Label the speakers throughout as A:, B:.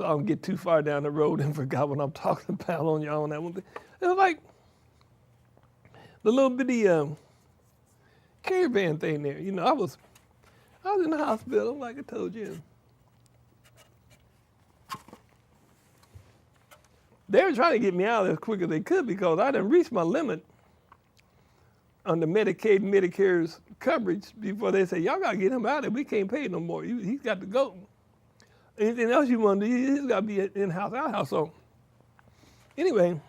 A: so I don't get too far down the road and forgot what I'm talking about on y'all on that one thing. It was like the little bitty caravan thing there. You know, I was in the hospital, like I told you. They were trying to get me out as quick as they could because I didn't reach my limit under Medicaid and Medicare's coverage before they say, y'all got to get him out of there. We can't pay no more. He's got to go. Anything else you want to do, he's got to be in-house, out-house. So anyway,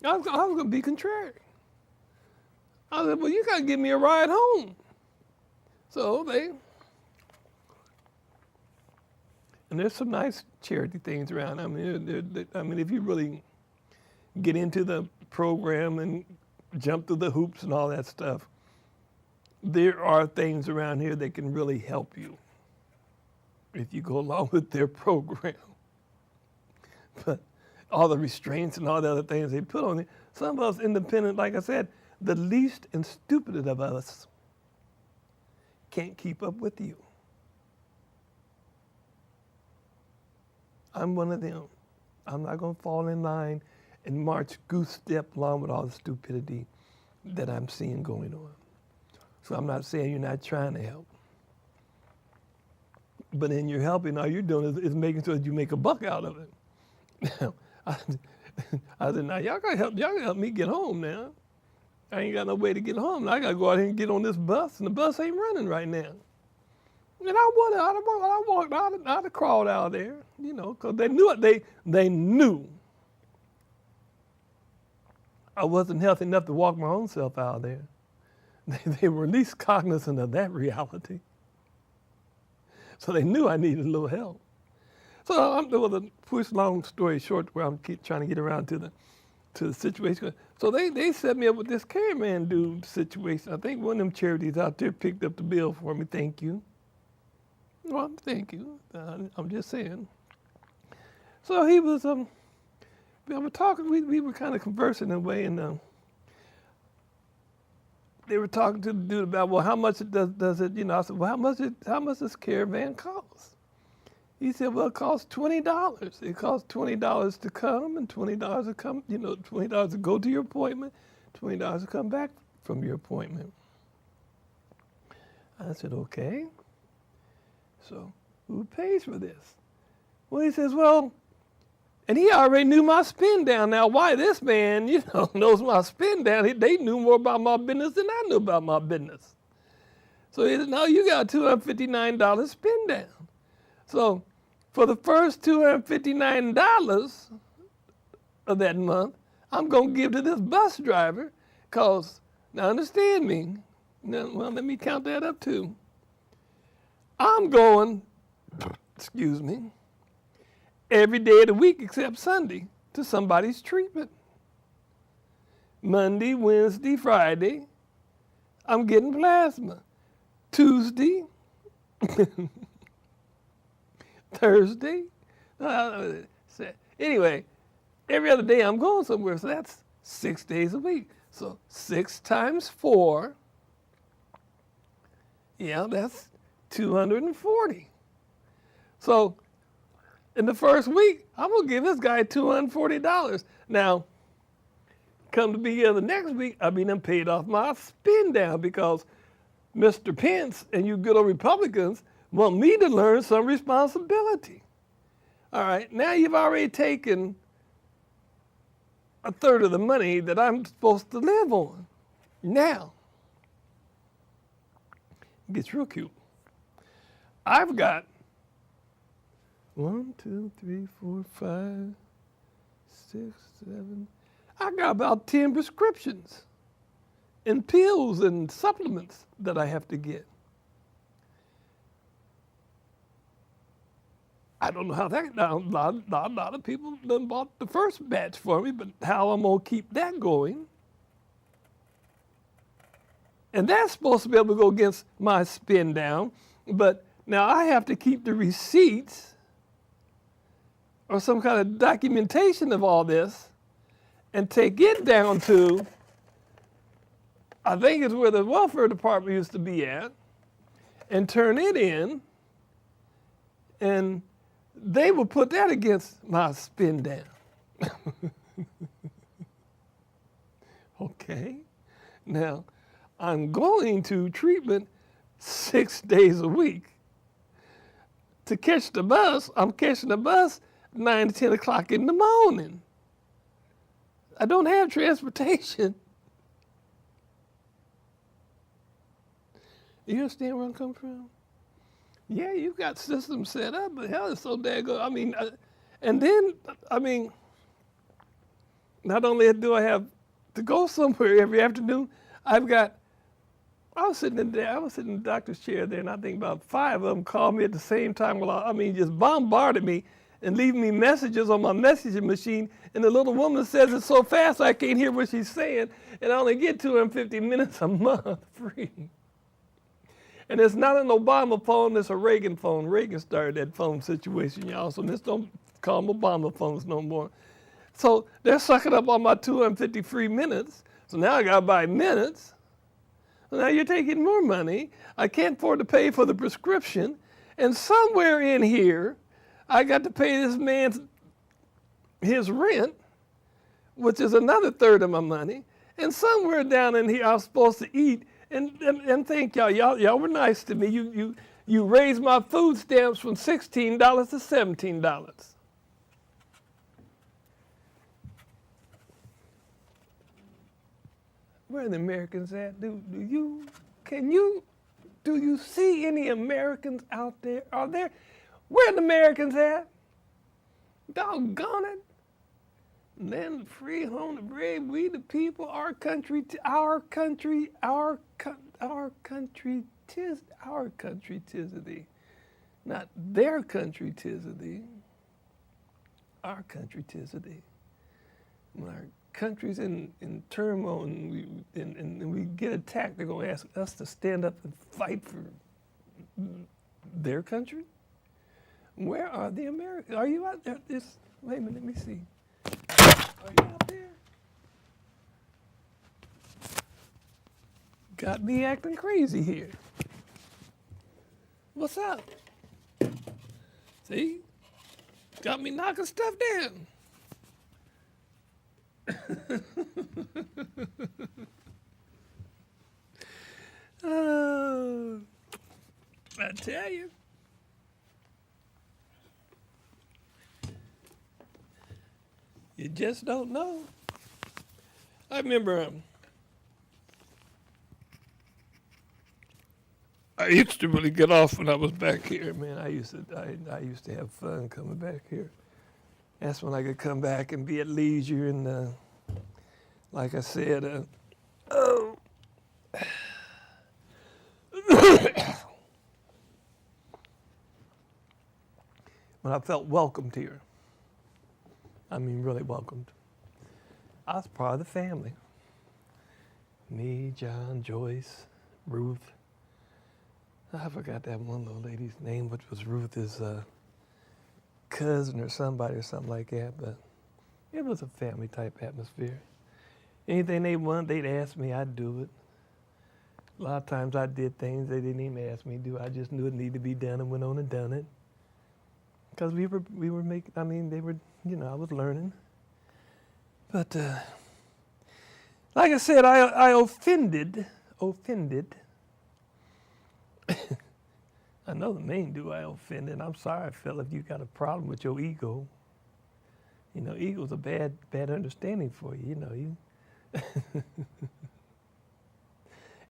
A: I was going to be contrary. I said, well, you got to give me a ride home. So and there's some nice charity things around. I mean, if you really get into the program and jump through the hoops and all that stuff, there are things around here that can really help you if you go along with their program. But all the restraints and all the other things they put on it, some of us independent, like I said, the least and stupidest of us can't keep up with you. I'm one of them. I'm not going to fall in line and march goose step along with all the stupidity that I'm seeing going on. So I'm not saying you're not trying to help. But in your helping, all you're doing is making sure that you make a buck out of it. I said, now y'all gotta help me get home now. I ain't got no way to get home. Now I gotta go out here and get on this bus, and the bus ain't running right now. And I walked out, I'd have crawled out there, you know, because they knew it. They knew I wasn't healthy enough to walk my own self out there. They were at least cognizant of that reality. So they knew I needed a little help. So I'm doing a push long story short where I'm trying to get around to the situation. So they set me up with this caravan dude situation. I think one of them charities out there picked up the bill for me. Thank you. Well, thank you. I'm just saying. So he was, we were talking, we were kind of conversing in a way, and they were talking to the dude about, well, how much does it, you know, I said, well, how much does caravan cost? He said, well, it costs $20. It costs $20 to come and $20 to come, you know, $20 to go to your appointment, $20 to come back from your appointment. I said, okay. So who pays for this? Well, he says, well, and he already knew my spin down. Now, why this man, you know, knows my spin down? They knew more about my business than I knew about my business. So he said, no, you got $259 spin down. So for the first $259 of that month, I'm going to give to this bus driver because, now understand me, now, well, let me count that up too. I'm going, excuse me, every day of the week except Sunday to somebody's treatment. Monday, Wednesday, Friday, I'm getting plasma. Tuesday, Thursday, anyway, every other day I'm going somewhere, so that's 6 days a week. So 6 times 4, yeah, that's 240. So in the first week, I'm gonna give this guy $240. Now, come to be here the next week, I mean, I'm paid off my spin down because Mr. Pence and you good old Republicans want me to learn some responsibility. All right, now you've already taken a third of the money that I'm supposed to live on. Now, it gets real cute. I've got 1, 2, 3, 4, 5, 6, 7. I got about 10 prescriptions and pills and supplements that I have to get. I don't know how that, now, a lot of people done bought the first batch for me, but how I'm gonna keep that going. And that's supposed to be able to go against my spin down, but now I have to keep the receipts or some kind of documentation of all this and take it down to, I think it's where the welfare department used to be at, and turn it in, and they will put that against my spin down. Okay. Now, I'm going to treatment 6 days a week. To catch the bus, I'm catching the bus 9 to 10 o'clock in the morning. I don't have transportation. You understand where I'm coming from? Yeah, you got systems set up, but hell, it's so daggone. I mean, and then, I mean, not only do I have to go somewhere every afternoon, I was sitting in the doctor's chair there, and I think about 5 of them called me at the same time. Well, just bombarded me and leaving me messages on my messaging machine. And the little woman says it so fast I can't hear what she's saying, and I only get 250 minutes a month free. And it's not an Obama phone, it's a Reagan phone. Reagan started that phone situation, y'all, so just don't call them Obama phones no more. So they're sucking up all my 250 free minutes. So now I got to buy minutes. So now you're taking more money. I can't afford to pay for the prescription. And somewhere in here, I got to pay this man his rent, which is another third of my money. And somewhere down in here, I was supposed to eat. And thank y'all. Y'all were nice to me. You raised my food stamps from $16 to $17. Where are the Americans at? Do you see any Americans out there? Where are the Americans at? Doggone it. Land free, home the brave, we the people, our country, our country, tis of thee. Not their country, tis of thee. Our country, tis of thee. When our country's in turmoil and we get attacked, they're going to ask us to stand up and fight for their country? Where are the Americans? Are you out there? Wait a minute, let me see. Are you out there? Got me acting crazy here. What's up? See? Got me knocking stuff down. Oh, I tell you. You just don't know. I remember I used to really get off when I was back here, man. I used to have fun coming back here. That's when I could come back and be at leisure and, like I said, when I felt welcomed here. I mean, really welcomed. I was part of the family. Me, John, Joyce, Ruth. I forgot that one little lady's name, which was Ruth's cousin or something like that. But it was a family type atmosphere. Anything they wanted, they'd ask me, I'd do it. A lot of times I did things they didn't even ask me to do. I just knew it needed to be done and went on and done it. Because we were making, I mean, they were, I was learning. But like I said, I offended. I know the main do I offended. I'm sorry, Phil, if you got a problem with your ego. Ego's a bad understanding for you,